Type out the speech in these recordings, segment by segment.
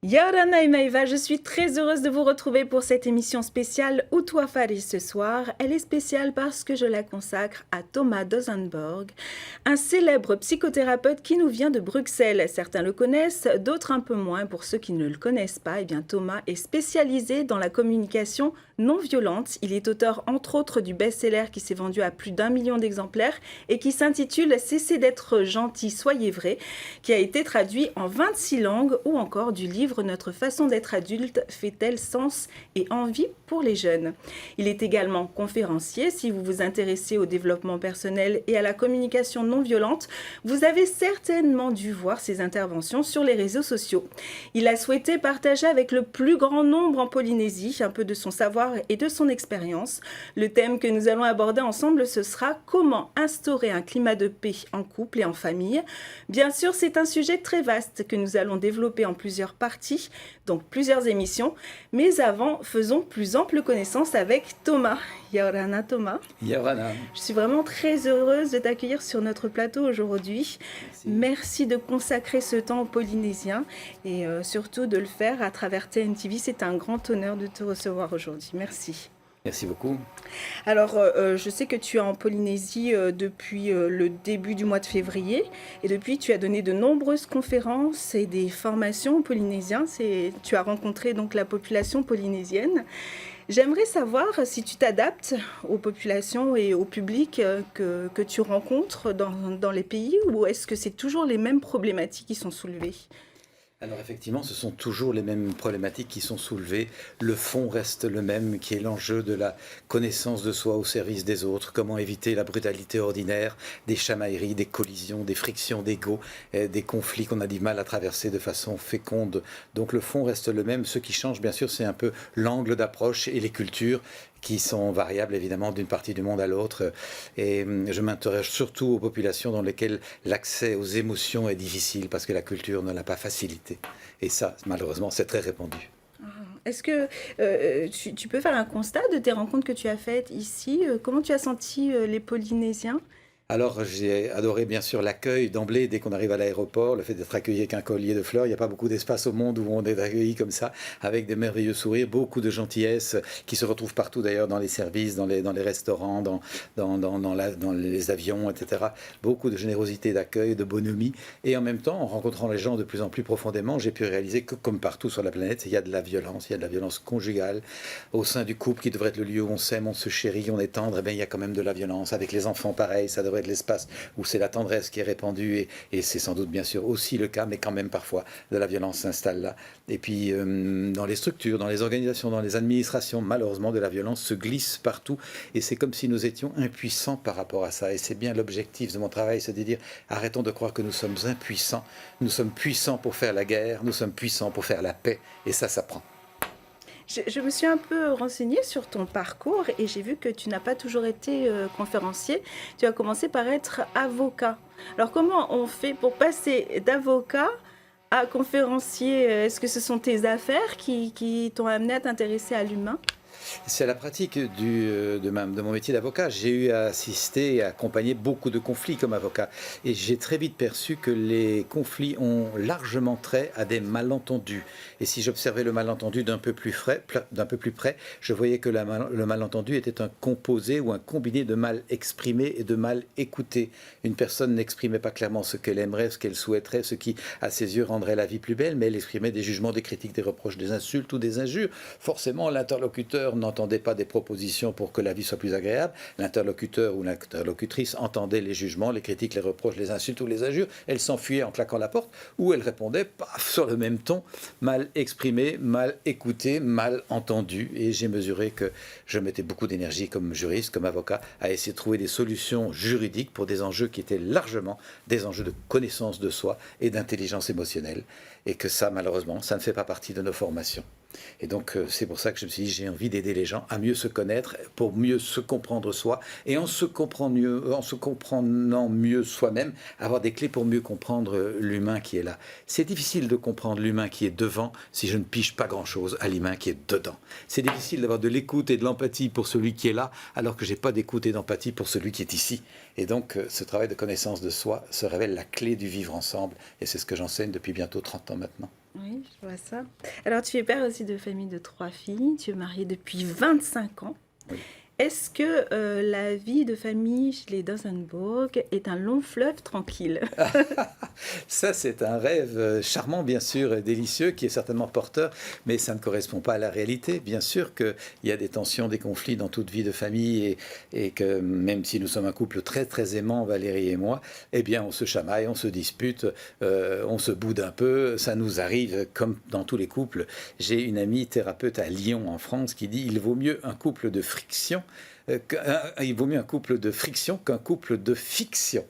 Yorana et Maïva, je suis très heureuse de vous retrouver pour cette émission spéciale Outwa Faris ce soir. Elle est spéciale parce que je la consacre à Thomas Dosenborg, un célèbre psychothérapeute qui nous vient de Bruxelles. Certains le connaissent, d'autres un peu moins. Pour ceux qui ne le connaissent pas, eh bien Thomas est spécialisé dans la communication non violente. Il est auteur entre autres du best-seller qui s'est vendu à plus d'1 million d'exemplaires et qui s'intitule Cessez d'être gentil, soyez vrai, qui a été traduit en 26 langues, ou encore du livre Notre façon d'être adulte fait-elle sens et envie pour les jeunes. Il est également conférencier. Si vous vous intéressez au développement personnel et à la communication non violente, vous avez certainement dû voir ses interventions sur les réseaux sociaux. Il a souhaité partager avec le plus grand nombre en Polynésie un peu de son savoir et de son expérience. Le thème que nous allons aborder ensemble, ce sera comment instaurer un climat de paix en couple et en famille. Bien sûr, c'est un sujet très vaste que nous allons développer en plusieurs parties, donc plusieurs émissions. Mais avant, faisons plus ample connaissance avec Thomas. Yorana Thomas. Yorana. Je suis vraiment très heureuse de t'accueillir sur notre plateau aujourd'hui. Merci de consacrer ce temps aux Polynésiens et surtout de le faire à travers TNTV. C'est un grand honneur de te recevoir aujourd'hui. Merci. Merci beaucoup. Alors, je sais que tu es en Polynésie depuis le début du mois de février et depuis, tu as donné de nombreuses conférences et des formations aux Polynésiens. Tu as rencontré donc la population polynésienne. J'aimerais savoir si tu t'adaptes aux populations et au public que tu rencontres dans les pays, ou est-ce que c'est toujours les mêmes problématiques qui sont soulevées ? Alors effectivement, ce sont toujours les mêmes problématiques qui sont soulevées. Le fond reste le même, qui est l'enjeu de la connaissance de soi au service des autres. Comment éviter la brutalité ordinaire, des chamailleries, des collisions, des frictions d'ego, des conflits qu'on a du mal à traverser de façon féconde. Donc le fond reste le même. Ce qui change, bien sûr, c'est un peu l'angle d'approche et les cultures qui sont variables évidemment d'une partie du monde à l'autre. Et je m'intéresse surtout aux populations dans lesquelles l'accès aux émotions est difficile parce que la culture ne l'a pas facilité. Et ça, malheureusement, c'est très répandu. Est-ce que tu peux faire un constat de tes rencontres que tu as faites ici ? Comment tu as senti les Polynésiens ? Alors, j'ai adoré bien sûr l'accueil d'emblée dès qu'on arrive à l'aéroport, le fait d'être accueilli avec un collier de fleurs. Il n'y a pas beaucoup d'espace au monde où on est accueilli comme ça, avec des merveilleux sourires, beaucoup de gentillesse qui se retrouvent partout d'ailleurs dans les services, dans les restaurants, dans les avions, etc. Beaucoup de générosité d'accueil, de bonhomie. Et en même temps, en rencontrant les gens de plus en plus profondément, j'ai pu réaliser que comme partout sur la planète, il y a de la violence. Il y a de la violence conjugale. Au sein du couple qui devrait être le lieu où on s'aime, on se chérit, on est tendre, eh bien, il y a quand même de la violence. Avec les enfants, pareil, ça devrait être l'espace où c'est la tendresse qui est répandue et c'est sans doute bien sûr aussi le cas, mais quand même parfois de la violence s'installe là. Et puis dans les structures, dans les organisations, dans les administrations, malheureusement de la violence se glisse partout et c'est comme si nous étions impuissants par rapport à ça. Et c'est bien l'objectif de mon travail, c'est de dire arrêtons de croire que nous sommes impuissants. Nous sommes puissants pour faire la guerre, nous sommes puissants pour faire la paix et ça prend. Je me suis un peu renseignée sur ton parcours et j'ai vu que tu n'as pas toujours été conférencier. Tu as commencé par être avocat. Alors comment on fait pour passer d'avocat à conférencier ? Est-ce que ce sont tes affaires qui t'ont amené à t'intéresser à l'humain ? C'est la pratique de mon métier d'avocat. J'ai eu à assister et à accompagner beaucoup de conflits comme avocat. Et j'ai très vite perçu que les conflits ont largement trait à des malentendus. Et si j'observais le malentendu d'un peu plus près, je voyais que le malentendu était un composé ou un combiné de mal exprimé et de mal écouté. Une personne n'exprimait pas clairement ce qu'elle aimerait, ce qu'elle souhaiterait, ce qui, à ses yeux, rendrait la vie plus belle, mais elle exprimait des jugements, des critiques, des reproches, des insultes ou des injures. Forcément, l'interlocuteur n'entendait pas des propositions pour que la vie soit plus agréable. L'interlocuteur ou l'interlocutrice entendait les jugements, les critiques, les reproches, les insultes ou les injures. Elle s'enfuyait en claquant la porte ou elle répondait paf, sur le même ton, mal exprimé, mal écouté, mal entendu. Et j'ai mesuré que je mettais beaucoup d'énergie comme juriste, comme avocat, à essayer de trouver des solutions juridiques pour des enjeux qui étaient largement des enjeux de connaissance de soi et d'intelligence émotionnelle. Et que ça, malheureusement, ça ne fait pas partie de nos formations. Et donc, c'est pour ça que je me suis dit, j'ai envie d'aider les gens à mieux se connaître, pour mieux se comprendre soi, et en se comprenant mieux soi-même, avoir des clés pour mieux comprendre l'humain qui est là. C'est difficile de comprendre l'humain qui est devant si je ne pige pas grand-chose à l'humain qui est dedans. C'est difficile d'avoir de l'écoute et de l'empathie pour celui qui est là, alors que je n'ai pas d'écoute et d'empathie pour celui qui est ici. Et donc, ce travail de connaissance de soi se révèle la clé du vivre ensemble, et c'est ce que j'enseigne depuis bientôt 30 ans maintenant. Oui, je vois ça. Alors, tu es père aussi de famille de 3 filles. Tu es marié depuis 25 ans. Oui. Est-ce que la vie de famille chez les Dosenbourg est un long fleuve tranquille? Ça, c'est un rêve charmant, bien sûr, et délicieux, qui est certainement porteur, mais ça ne correspond pas à la réalité. Bien sûr qu'il y a des tensions, des conflits dans toute vie de famille, et que même si nous sommes un couple très, très aimant, Valérie et moi, eh bien, on se chamaille, on se dispute, on se boude un peu. Ça nous arrive, comme dans tous les couples. J'ai une amie thérapeute à Lyon, en France, qui dit « Il vaut mieux un couple de friction il vaut mieux un couple de friction qu'un couple de fiction ».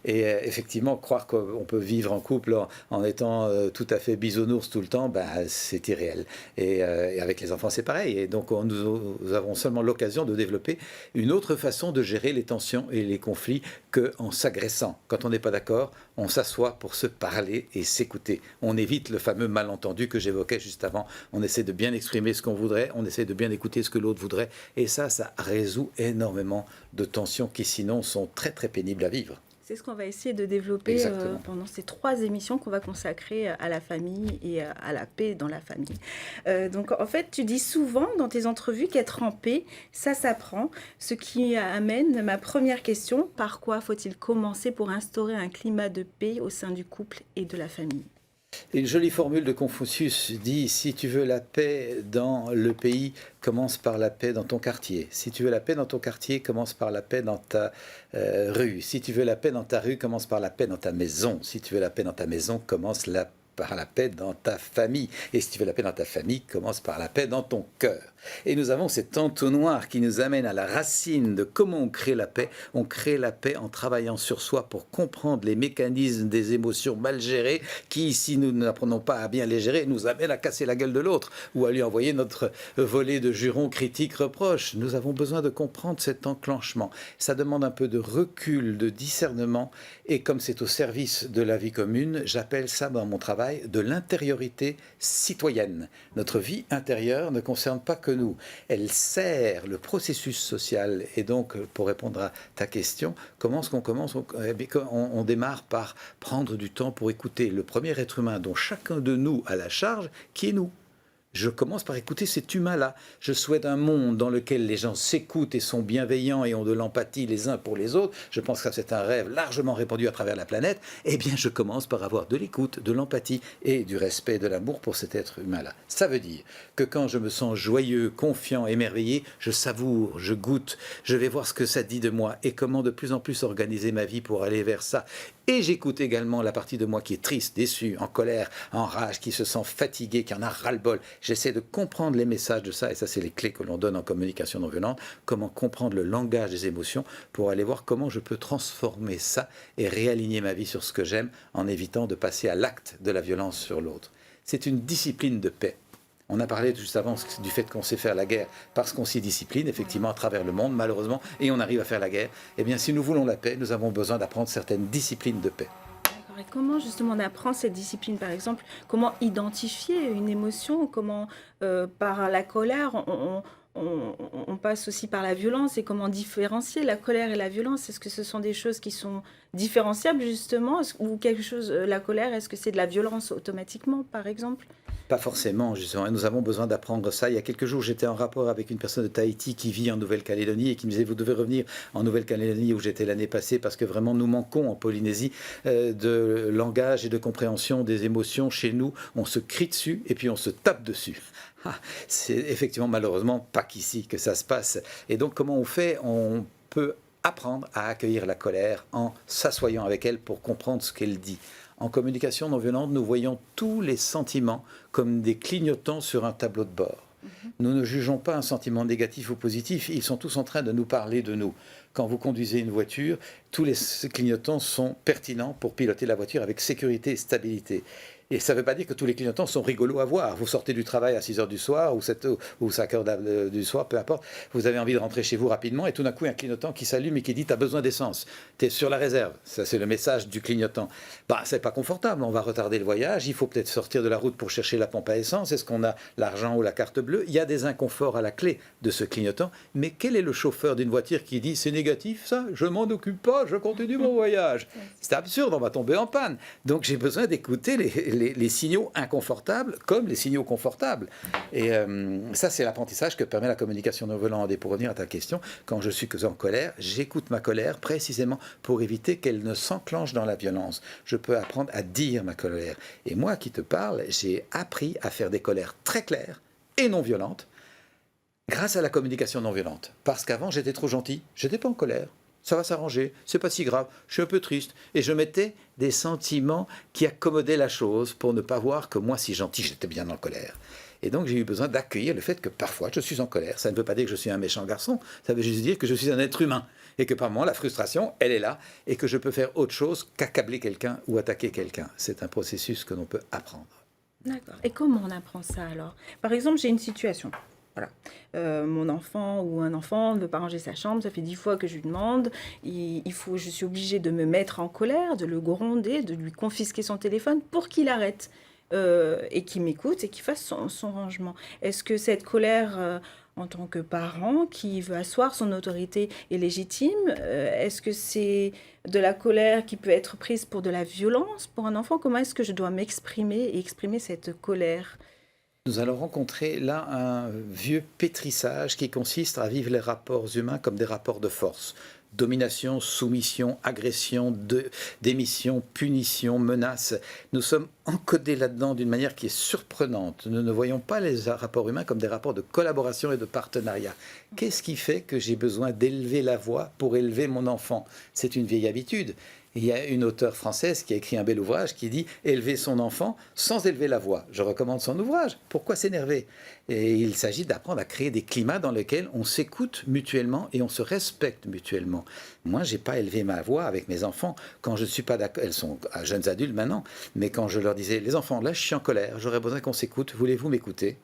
Et effectivement, croire qu'on peut vivre en couple en étant tout à fait bisounours tout le temps, ben, c'est irréel. Et avec les enfants, c'est pareil. Et donc, nous avons seulement l'occasion de développer une autre façon de gérer les tensions et les conflits qu'en s'agressant. Quand on n'est pas d'accord, on s'assoit pour se parler et s'écouter. On évite le fameux malentendu que j'évoquais juste avant. On essaie de bien exprimer ce qu'on voudrait, on essaie de bien écouter ce que l'autre voudrait. Et ça résout énormément de tensions qui, sinon, sont très, très pénibles à vivre. C'est ce qu'on va essayer de développer pendant ces 3 émissions qu'on va consacrer à la famille et à la paix dans la famille. Donc, en fait, tu dis souvent dans tes entrevues qu'être en paix, ça s'apprend. Ce qui amène ma première question. Par quoi faut-il commencer pour instaurer un climat de paix au sein du couple et de la famille? Une jolie formule de Confucius dit « Si tu veux la paix dans le pays, commence par la paix dans ton quartier. Si tu veux la paix dans ton quartier, commence par la paix dans ta rue. Si tu veux la paix dans ta rue, commence par la paix dans ta maison. Si tu veux la paix dans ta maison, commence par la paix dans ta famille. Et si tu veux la paix dans ta famille, commence par la paix dans ton cœur. » Et nous avons cet entonnoir qui nous amène à la racine de comment on crée la paix. On crée la paix en travaillant sur soi pour comprendre les mécanismes des émotions mal gérées qui, si nous n'apprenons pas à bien les gérer, nous amènent à casser la gueule de l'autre ou à lui envoyer notre volée de jurons, critiques, reproches. Nous avons besoin de comprendre cet enclenchement. Ça demande un peu de recul, de discernement. Et comme c'est au service de la vie commune, j'appelle ça dans mon travail de l'intériorité citoyenne. Notre vie intérieure ne concerne pas que nous. Elle sert le processus social. Et donc, pour répondre à ta question, comment est-ce qu'on commence? On démarre par prendre du temps pour écouter le premier être humain dont chacun de nous a la charge, qui est nous. Je commence par écouter cet humain-là. Je souhaite un monde dans lequel les gens s'écoutent et sont bienveillants et ont de l'empathie les uns pour les autres. Je pense que c'est un rêve largement répandu à travers la planète. Eh bien, je commence par avoir de l'écoute, de l'empathie et du respect et de l'amour pour cet être humain-là. Ça veut dire que quand je me sens joyeux, confiant, émerveillé, je savoure, je goûte, je vais voir ce que ça dit de moi et comment de plus en plus organiser ma vie pour aller vers ça. Et j'écoute également la partie de moi qui est triste, déçue, en colère, en rage, qui se sent fatiguée, qui en a ras-le-bol. J'essaie de comprendre les messages de ça, et ça c'est les clés que l'on donne en communication non violente, comment comprendre le langage des émotions pour aller voir comment je peux transformer ça et réaligner ma vie sur ce que j'aime en évitant de passer à l'acte de la violence sur l'autre. C'est une discipline de paix. On a parlé juste avant du fait qu'on sait faire la guerre parce qu'on s'y discipline, effectivement, à travers le monde, malheureusement, et on arrive à faire la guerre. Eh bien, si nous voulons la paix, nous avons besoin d'apprendre certaines disciplines de paix. D'accord. Et comment, justement, on apprend cette discipline, par exemple, comment identifier une émotion, comment, par la colère, on passe aussi par la violence, et comment différencier la colère et la violence? Est-ce que ce sont des choses qui sont différenciables, justement, ou quelque chose, la colère, est-ce que c'est de la violence automatiquement, par exemple? Pas forcément, justement. Nous avons besoin d'apprendre ça. Il y a quelques jours, j'étais en rapport avec une personne de Tahiti qui vit en Nouvelle-Calédonie et qui me disait « Vous devez revenir en Nouvelle-Calédonie où j'étais l'année passée parce que vraiment nous manquons en Polynésie de langage et de compréhension des émotions. Chez nous, on se crie dessus et puis on se tape dessus. » C'est effectivement malheureusement pas qu'ici que ça se passe. Et donc comment on fait? On peut apprendre à accueillir la colère en s'assoyant avec elle pour comprendre ce qu'elle dit. En communication non violente, nous voyons tous les sentiments comme des clignotants sur un tableau de bord. Nous ne jugeons pas un sentiment négatif ou positif, ils sont tous en train de nous parler de nous. Quand vous conduisez une voiture, tous les clignotants sont pertinents pour piloter la voiture avec sécurité et stabilité. Et ça ne veut pas dire que tous les clignotants sont rigolos à voir. Vous sortez du travail à 6 heures du soir ou 5 heures du soir, peu importe. Vous avez envie de rentrer chez vous rapidement et tout d'un coup, il y a un clignotant qui s'allume et qui dit « tu as besoin d'essence, tu es sur la réserve ». Ça, c'est le message du clignotant. Ce n'est pas confortable, on va retarder le voyage, il faut peut-être sortir de la route pour chercher la pompe à essence. Est-ce qu'on a l'argent ou la carte bleue? Il y a des inconforts à la clé de ce clignotant. Mais quel est le chauffeur d'une voiture qui dit « c'est négatif ça, je m'en occupe pas, je continue mon voyage ». C'est absurde, on va tomber en panne. Donc j'ai besoin d'écouter les signaux inconfortables comme les signaux confortables. Et ça, c'est l'apprentissage que permet la communication non violente. Et pour revenir à ta question, quand je suis en colère, j'écoute ma colère précisément pour éviter qu'elle ne s'enclenche dans la violence. Je peux apprendre à dire ma colère. Et moi qui te parle, j'ai appris à faire des colères très claires et non violentes grâce à la communication non violente. Parce qu'avant, j'étais trop gentil, j'étais pas en colère. Ça va s'arranger, c'est pas si grave, je suis un peu triste. Et je mettais des sentiments qui accommodaient la chose pour ne pas voir que moi, si gentil, j'étais bien en colère. Et donc, j'ai eu besoin d'accueillir le fait que parfois, je suis en colère. Ça ne veut pas dire que je suis un méchant garçon, ça veut juste dire que je suis un être humain. Et que par moments, la frustration, elle est là, et que je peux faire autre chose qu'accabler quelqu'un ou attaquer quelqu'un. C'est un processus que l'on peut apprendre. D'accord. Et comment on apprend ça alors? Par exemple, j'ai une situation. Voilà. Mon enfant ou un enfant ne veut pas ranger sa chambre, ça fait 10 fois que je lui demande. Je suis obligée de me mettre en colère, de le gronder, de lui confisquer son téléphone pour qu'il arrête et qu'il m'écoute et qu'il fasse son rangement. Est-ce que cette colère, en tant que parent qui veut asseoir son autorité, est légitime? Est-ce que c'est de la colère qui peut être prise pour de la violence pour un enfant? Comment est-ce que je dois m'exprimer et exprimer cette colère? Nous allons rencontrer là un vieux pétrissage qui consiste à vivre les rapports humains comme des rapports de force. Domination, soumission, agression, démission, punition, menace. Nous sommes encodés là-dedans d'une manière qui est surprenante. Nous ne voyons pas les rapports humains comme des rapports de collaboration et de partenariat. Qu'est-ce qui fait que j'ai besoin d'élever la voix pour élever mon enfant? C'est une vieille habitude. Il y a une auteure française qui a écrit un bel ouvrage qui dit « Élever son enfant sans élever la voix ». Je recommande son ouvrage. Pourquoi s'énerver? Et il s'agit d'apprendre à créer des climats dans lesquels on s'écoute mutuellement et on se respecte mutuellement. Moi, je n'ai pas élevé ma voix avec mes enfants quand je ne suis pas d'accord. Elles sont jeunes adultes maintenant, mais quand je leur disais « Les enfants, là, je suis en colère, j'aurais besoin qu'on s'écoute, voulez-vous m'écouter ?»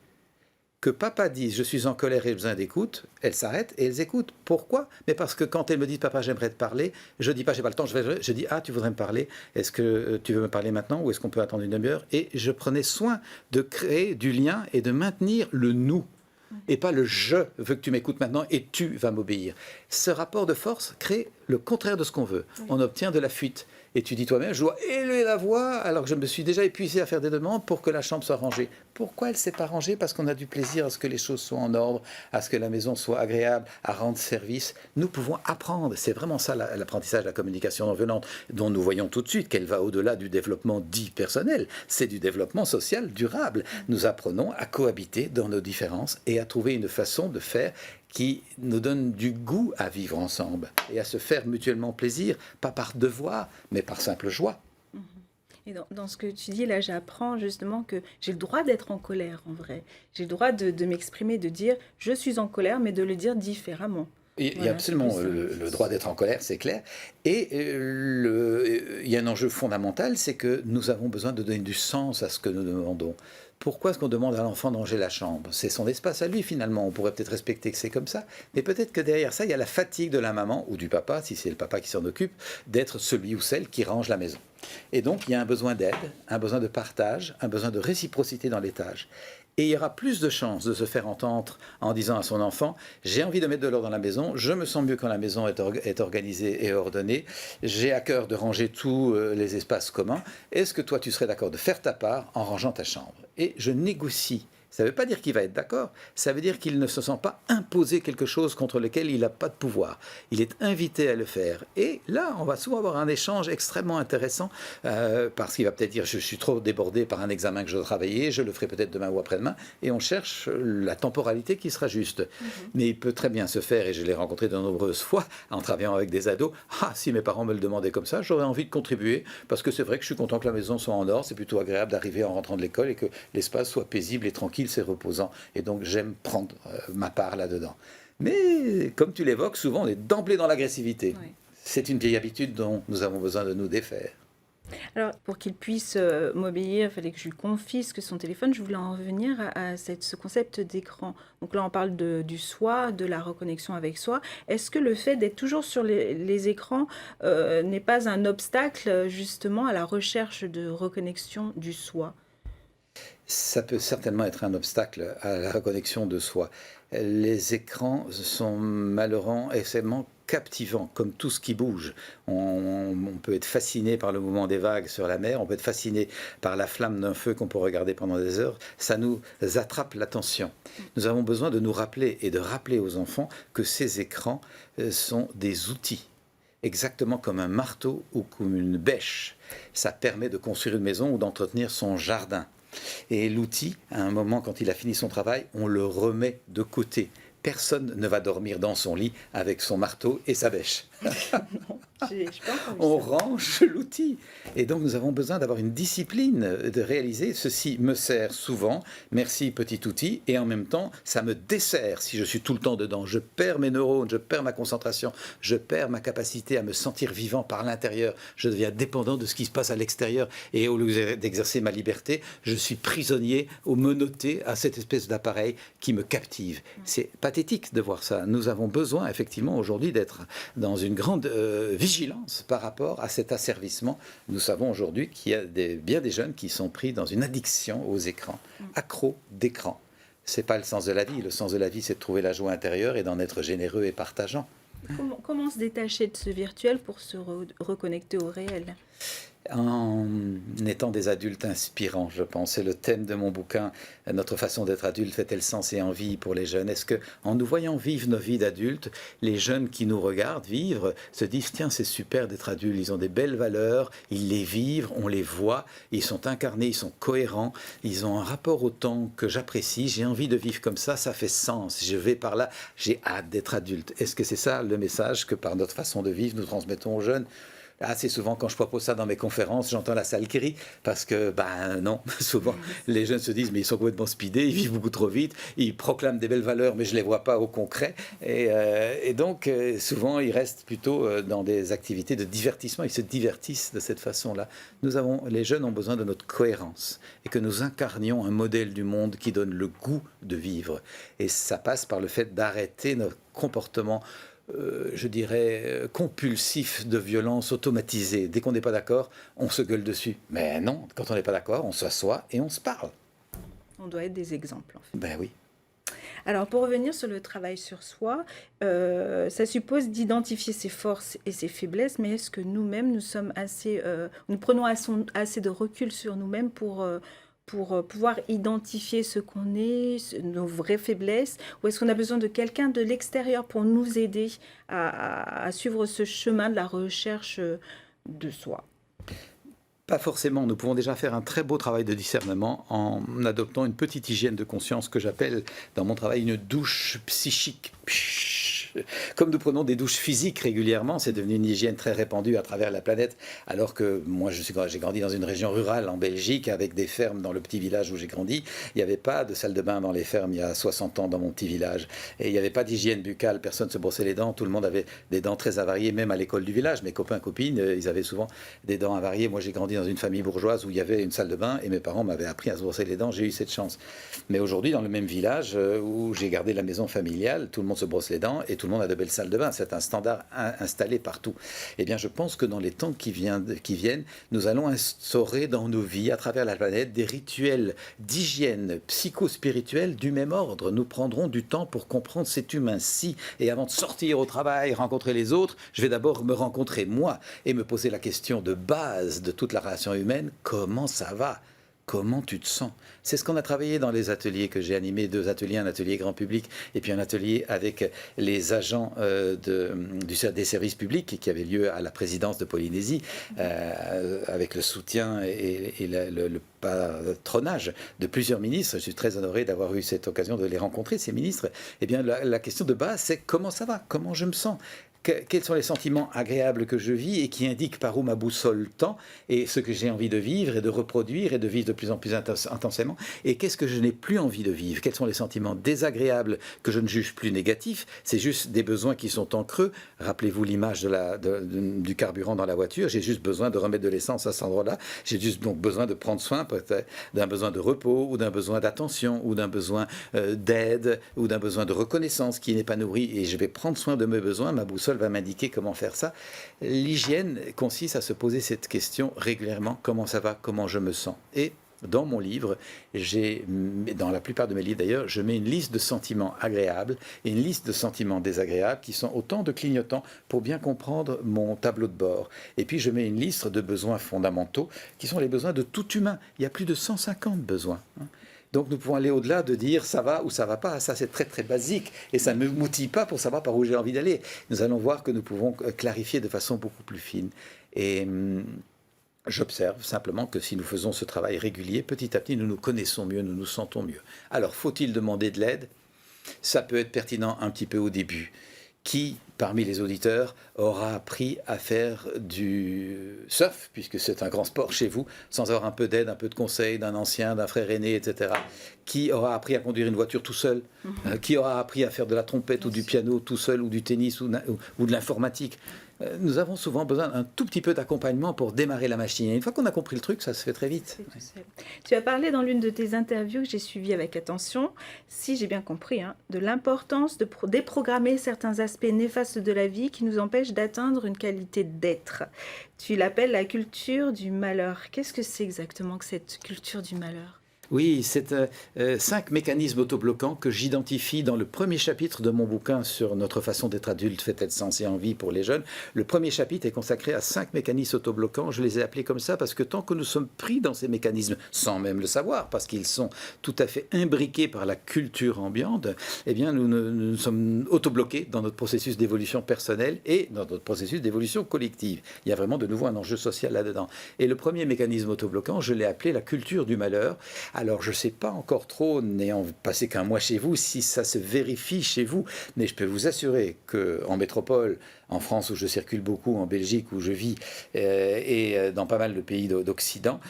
Que papa dise « je suis en colère et j'ai besoin d'écoute », elles s'arrêtent et elles écoutent. Pourquoi? Mais parce que quand elles me disent « papa, j'aimerais te parler », je dis pas « j'ai pas le temps », je dis « ah, tu voudrais me parler, est-ce que tu veux me parler maintenant ou est-ce qu'on peut attendre une demi-heure ?» Et je prenais soin de créer du lien et de maintenir le « nous ». Et pas le « je veux que tu m'écoutes maintenant et tu vas m'obéir ». Ce rapport de force crée le contraire de ce qu'on veut. On obtient de la fuite. Et tu dis toi-même, je dois élever la voix alors que je me suis déjà épuisé à faire des demandes pour que la chambre soit rangée. Pourquoi elle ne s'est pas rangée? Parce qu'on a du plaisir à ce que les choses soient en ordre, à ce que la maison soit agréable, à rendre service. Nous pouvons apprendre. C'est vraiment ça l'apprentissage de la communication non violente, dont nous voyons tout de suite qu'elle va au-delà du développement dit personnel. C'est du développement social durable. Nous apprenons à cohabiter dans nos différences et à trouver une façon de faire qui nous donne du goût à vivre ensemble et à se faire mutuellement plaisir, pas par devoir, mais par simple joie. Et dans ce que tu dis là, j'apprends justement que j'ai le droit d'être en colère en vrai. J'ai le droit de m'exprimer, de dire je suis en colère, mais de le dire différemment. Il y a absolument le droit d'être en colère, c'est clair. Et il y a un enjeu fondamental, c'est que nous avons besoin de donner du sens à ce que nous demandons. Pourquoi est-ce qu'on demande à l'enfant de ranger la chambre? C'est son espace à lui finalement, on pourrait peut-être respecter que c'est comme ça, mais peut-être que derrière ça, il y a la fatigue de la maman ou du papa, si c'est le papa qui s'en occupe, d'être celui ou celle qui range la maison. Et donc il y a un besoin d'aide, un besoin de partage, un besoin de réciprocité dans les tâches. Et il y aura plus de chances de se faire entendre en disant à son enfant « J'ai envie de mettre de l'ordre dans la maison, je me sens mieux quand la maison est organisée et ordonnée, j'ai à cœur de ranger tous les espaces communs, est-ce que toi tu serais d'accord de faire ta part en rangeant ta chambre ?» Et je négocie. Ça ne veut pas dire qu'il va être d'accord, ça veut dire qu'il ne se sent pas imposer quelque chose contre lequel il n'a pas de pouvoir. Il est invité à le faire. Et là, on va souvent avoir un échange extrêmement intéressant parce qu'il va peut-être dire je suis trop débordé par un examen que je dois travailler, je le ferai peut-être demain ou après-demain, et on cherche la temporalité qui sera juste. Mais il peut très bien se faire, et je l'ai rencontré de nombreuses fois en travaillant avec des ados, ah, si mes parents me le demandaient comme ça, j'aurais envie de contribuer parce que c'est vrai que je suis content que la maison soit en ordre, c'est plutôt agréable d'arriver en rentrant de l'école et que l'espace soit paisible et tranquille, c'est reposant. Et donc, j'aime prendre ma part là-dedans. Mais, comme tu l'évoques, souvent, on est d'emblée dans l'agressivité. Oui. C'est une vieille habitude dont nous avons besoin de nous défaire. Alors, pour qu'il puisse m'obéir, il fallait que je lui confisque son téléphone. Je voulais en revenir à ce concept d'écran. Donc là, on parle du soi, de la reconnexion avec soi. Est-ce que le fait d'être toujours sur les écrans n'est pas un obstacle, justement, à la recherche de reconnexion du soi? Ça peut certainement être un obstacle à la reconnexion de soi. Les écrans sont malheureux extrêmement captivant, comme tout ce qui bouge. On peut être fasciné par le mouvement des vagues sur la mer, on peut être fasciné par la flamme d'un feu qu'on peut regarder pendant des heures. Ça nous attrape l'attention. Nous avons besoin de nous rappeler et de rappeler aux enfants que ces écrans sont des outils. Exactement comme un marteau ou comme une bêche. Ça permet de construire une maison ou d'entretenir son jardin. Et l'outil, à un moment, quand il a fini son travail, on le remet de côté. Personne ne va dormir dans son lit avec son marteau et sa bêche. Non, On range l'outil. Et donc, nous avons besoin d'avoir une discipline, de réaliser ceci me sert souvent, merci petit outil, et en même temps, ça me dessert si je suis tout le temps dedans. Je perds mes neurones, je perds ma concentration, je perds ma capacité à me sentir vivant par l'intérieur. Je deviens dépendant de ce qui se passe à l'extérieur. Et au lieu d'exercer ma liberté, je suis prisonnier ou menotté à cette espèce d'appareil qui me captive. C'est pathétique de voir ça. Nous avons besoin, effectivement, aujourd'hui, d'être dans une grande vigilance par rapport à cet asservissement. Nous savons aujourd'hui qu'il y a bien des jeunes qui sont pris dans une addiction aux écrans, accros d'écran. Ce n'est pas le sens de la vie. Le sens de la vie, c'est de trouver la joie intérieure et d'en être généreux et partageant. Comment se détacher de ce virtuel pour se reconnecter au réel ? En étant des adultes inspirants, je pense. C'est le thème de mon bouquin. Notre façon d'être adulte fait-elle sens et envie pour les jeunes? Est-ce que, en nous voyant vivre nos vies d'adultes, les jeunes qui nous regardent vivre se disent tiens, c'est super d'être adulte, ils ont des belles valeurs, ils les vivent, on les voit, ils sont incarnés, ils sont cohérents, ils ont un rapport au temps que j'apprécie, j'ai envie de vivre comme ça fait sens, je vais par là, j'ai hâte d'être adulte. Est-ce que c'est ça le message que par notre façon de vivre, nous transmettons aux jeunes? Assez souvent, quand je propose ça dans mes conférences, j'entends la salle qui rit, parce que, non, souvent, les jeunes se disent, mais ils sont complètement speedés, ils vivent beaucoup trop vite, ils proclament des belles valeurs, mais je ne les vois pas au concret. Et donc, souvent, ils restent plutôt dans des activités de divertissement, ils se divertissent de cette façon-là. Les jeunes ont besoin de notre cohérence, et que nous incarnions un modèle du monde qui donne le goût de vivre. Et ça passe par le fait d'arrêter notre comportement je dirais, compulsif de violence automatisée. Dès qu'on n'est pas d'accord, on se gueule dessus. Mais non, quand on n'est pas d'accord, on s'assoit et on se parle. On doit être des exemples, en fait. Ben oui. Alors, pour revenir sur le travail sur soi, ça suppose d'identifier ses forces et ses faiblesses, mais est-ce que nous-mêmes, nous prenons assez de recul sur nous-mêmes pour pouvoir identifier ce qu'on est, nos vraies faiblesses, ou est-ce qu'on a besoin de quelqu'un de l'extérieur pour nous aider à suivre ce chemin de la recherche de soi? Pas forcément. Nous pouvons déjà faire un très beau travail de discernement en adoptant une petite hygiène de conscience que j'appelle dans mon travail une douche psychique. Comme nous prenons des douches physiques régulièrement, c'est devenu une hygiène très répandue à travers la planète, alors que moi j'ai grandi dans une région rurale en Belgique avec des fermes dans le petit village où j'ai grandi. Il n'y avait pas de salle de bain dans les fermes il y a 60 ans dans mon petit village. Et il n'y avait pas d'hygiène buccale, personne ne se brossait les dents, tout le monde avait des dents très avariées, même à l'école du village. Mes copains, copines, ils avaient souvent des dents avariées. Moi j'ai grandi dans une famille bourgeoise où il y avait une salle de bain et mes parents m'avaient appris à se brosser les dents, j'ai eu cette chance. Mais aujourd'hui, dans le même village où j'ai gardé la maison familiale, tout le monde se brosse les dents et tout le monde a de belles salles de bain. C'est un standard installé partout. Eh bien, je pense que dans les temps qui viennent, nous allons instaurer dans nos vies, à travers la planète, des rituels d'hygiène psycho-spirituelle du même ordre. Nous prendrons du temps pour comprendre cet humain-ci. Et avant de sortir au travail, rencontrer les autres, je vais d'abord me rencontrer moi et me poser la question de base de toute la relation humaine. Comment ça va ? Comment tu te sens? C'est ce qu'on a travaillé dans les ateliers que j'ai animés, 2 ateliers, un atelier grand public et puis un atelier avec les agents des services publics qui avait lieu à la présidence de Polynésie avec le soutien et le patronage de plusieurs ministres. Je suis très honoré d'avoir eu cette occasion de les rencontrer, ces ministres. Eh bien, la question de base, c'est comment ça va? Comment je me sens? Quels sont les sentiments agréables que je vis et qui indiquent par où ma boussole tend et ce que j'ai envie de vivre et de reproduire et de vivre de plus en plus intensément, et qu'est-ce que je n'ai plus envie de vivre? Quels sont les sentiments désagréables que je ne juge plus négatifs? C'est juste des besoins qui sont en creux. Rappelez-vous l'image du carburant dans la voiture. J'ai juste besoin de remettre de l'essence à cet endroit-là. J'ai juste donc besoin de prendre soin peut-être d'un besoin de repos ou d'un besoin d'attention ou d'un besoin d'aide ou d'un besoin de reconnaissance qui n'est pas nourri, et je vais prendre soin de mes besoins. Ma boussole va m'indiquer comment faire ça. L'hygiène consiste à se poser cette question régulièrement: comment ça va, comment je me sens? Et dans mon livre, dans la plupart de mes livres d'ailleurs, je mets une liste de sentiments agréables et une liste de sentiments désagréables qui sont autant de clignotants pour bien comprendre mon tableau de bord. Et puis je mets une liste de besoins fondamentaux qui sont les besoins de tout humain. Il y a plus de 150 besoins. Donc nous pouvons aller au-delà de dire ça va ou ça va pas. Ça c'est très très basique et ça ne me motive pas pour savoir par où j'ai envie d'aller. Nous allons voir que nous pouvons clarifier de façon beaucoup plus fine. Et j'observe simplement que si nous faisons ce travail régulier, petit à petit nous nous connaissons mieux, nous nous sentons mieux. Alors faut-il demander de l'aide? Ça peut être pertinent un petit peu au début. Qui, parmi les auditeurs, aura appris à faire du surf, puisque c'est un grand sport chez vous, sans avoir un peu d'aide, un peu de conseil d'un ancien, d'un frère aîné, etc. Qui aura appris à conduire une voiture tout seul? Qui aura appris à faire de la trompette ou du piano tout seul, ou du tennis ou de l'informatique? Nous avons souvent besoin d'un tout petit peu d'accompagnement pour démarrer la machine. Et une fois qu'on a compris le truc, ça se fait très vite. Tu as parlé dans l'une de tes interviews que j'ai suivies avec attention, si j'ai bien compris, de l'importance de déprogrammer certains aspects néfastes de la vie qui nous empêchent d'atteindre une qualité d'être. Tu l'appelles la culture du malheur. Qu'est-ce que c'est exactement que cette culture du malheur ? Oui, c'est 5 mécanismes autobloquants que j'identifie dans le premier chapitre de mon bouquin sur notre façon d'être adulte, fait-elle sens et envie pour les jeunes. Le premier chapitre est consacré à 5 mécanismes autobloquants. Je les ai appelés comme ça parce que tant que nous sommes pris dans ces mécanismes, sans même le savoir, parce qu'ils sont tout à fait imbriqués par la culture ambiante, eh bien nous sommes autobloqués dans notre processus d'évolution personnelle et dans notre processus d'évolution collective. Il y a vraiment de nouveau un enjeu social là-dedans. Et le premier mécanisme autobloquant, je l'ai appelé la culture du malheur. Alors, je ne sais pas encore trop, n'ayant passé qu'un mois chez vous, si ça se vérifie chez vous, mais je peux vous assurer qu'en métropole, en France où je circule beaucoup, en Belgique où je vis, et dans pas mal de pays d'Occident,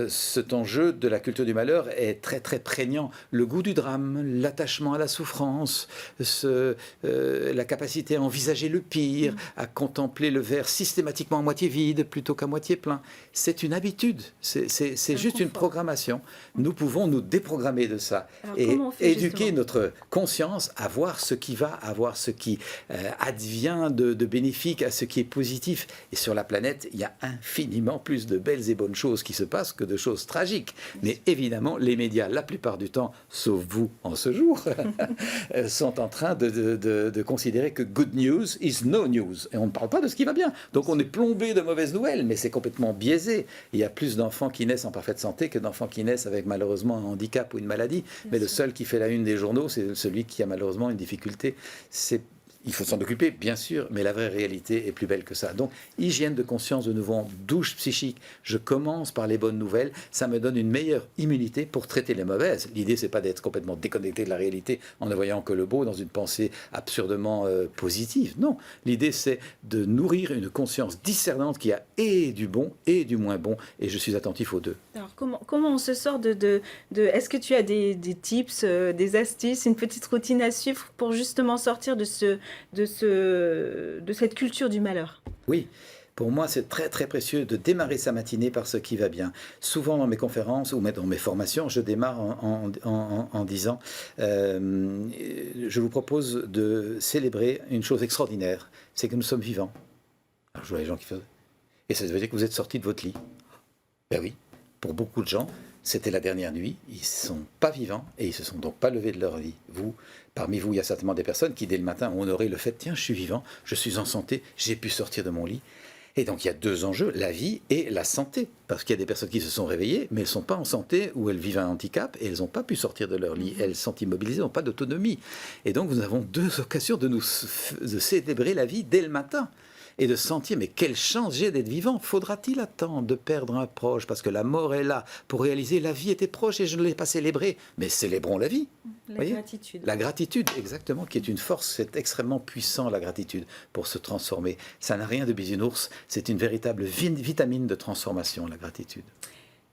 cet enjeu de la culture du malheur est très très prégnant. Le goût du drame, l'attachement à la souffrance, la capacité à envisager le pire, à contempler le verre systématiquement à moitié vide plutôt qu'à moitié plein. C'est une habitude, c'est juste une programmation. Nous pouvons nous déprogrammer de ça. Alors, et éduquer justement notre conscience à voir ce qui va, à voir ce qui advient de bénéfique, à ce qui est positif. Et sur la planète, il y a infiniment plus de belles et bonnes choses qui se passent que de choses tragiques. Mais évidemment, les médias, la plupart du temps, sauf vous en ce jour, sont en train de considérer que good news is no news. Et on ne parle pas de ce qui va bien. Donc on est plombé de mauvaises nouvelles, mais c'est complètement biaisé. Il y a plus d'enfants qui naissent en parfaite santé que d'enfants qui naissent avec malheureusement un handicap ou une maladie. Mais le seul qui fait la une des journaux, c'est celui qui a malheureusement une difficulté. Il faut s'en occuper, bien sûr, mais la vraie réalité est plus belle que ça. Donc, hygiène de conscience de nouveau, douche psychique. Je commence par les bonnes nouvelles. Ça me donne une meilleure immunité pour traiter les mauvaises. L'idée, c'est pas d'être complètement déconnecté de la réalité en ne voyant que le beau dans une pensée absurdement positive. Non, l'idée, c'est de nourrir une conscience discernante qui a et du bon et du moins bon. Et je suis attentif aux deux. Alors, comment on se sort de est-ce que tu as des tips, des astuces, une petite routine à suivre pour justement sortir de cette culture du malheur? Oui. Pour moi, c'est très très précieux de démarrer sa matinée par ce qui va bien. Souvent dans mes conférences ou dans mes formations, je démarre en disant je vous propose de célébrer une chose extraordinaire, c'est que nous sommes vivants. Alors je vois les gens qui font... Et ça veut dire que vous êtes sortis de votre lit. Ben oui, pour beaucoup de gens, c'était la dernière nuit, ils ne sont pas vivants et ils ne se sont donc pas levés de leur lit. Parmi vous, il y a certainement des personnes qui, dès le matin, ont honoré le fait, tiens, je suis vivant, je suis en santé, j'ai pu sortir de mon lit. Et donc, il y a deux enjeux, la vie et la santé. Parce qu'il y a des personnes qui se sont réveillées, mais elles ne sont pas en santé ou elles vivent un handicap et elles n'ont pas pu sortir de leur lit. Elles sont immobilisées, n'ont pas d'autonomie. Et donc, nous avons deux occasions de célébrer la vie dès le matin. Et de sentir, mais quelle chance j'ai d'être vivant. Faudra-t-il attendre de perdre un proche parce que la mort est là pour réaliser la vie était proche et je ne l'ai pas célébrée. Mais célébrons la vie. La gratitude. La gratitude, exactement, qui est une force, c'est extrêmement puissant la gratitude pour se transformer. Ça n'a rien de bisounours, c'est une véritable vitamine de transformation, la gratitude.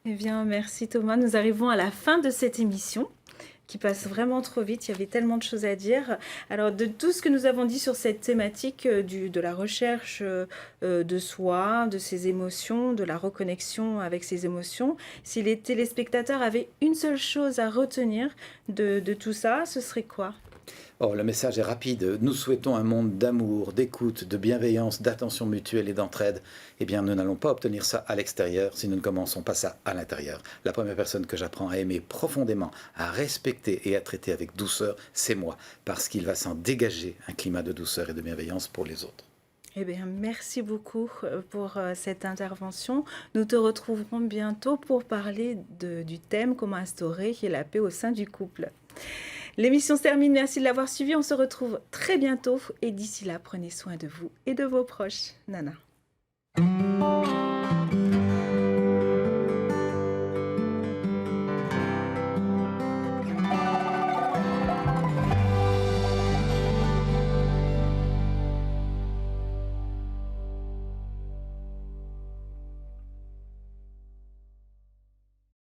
Eh bien, merci Thomas. Nous arrivons à la fin de cette émission qui passe vraiment trop vite, il y avait tellement de choses à dire. Alors, de tout ce que nous avons dit sur cette thématique de la recherche de soi, de ses émotions, de la reconnexion avec ses émotions, si les téléspectateurs avaient une seule chose à retenir de tout ça, ce serait quoi ? Oh, le message est rapide. Nous souhaitons un monde d'amour, d'écoute, de bienveillance, d'attention mutuelle et d'entraide. Eh bien, nous n'allons pas obtenir ça à l'extérieur si nous ne commençons pas ça à l'intérieur. La première personne que j'apprends à aimer profondément, à respecter et à traiter avec douceur, c'est moi, parce qu'il va s'en dégager un climat de douceur et de bienveillance pour les autres. Eh bien, merci beaucoup pour cette intervention. Nous te retrouverons bientôt pour parler du thème comment instaurer la paix au sein du couple. L'émission se termine. Merci de l'avoir suivi. On se retrouve très bientôt. Et d'ici là, prenez soin de vous et de vos proches. Nana.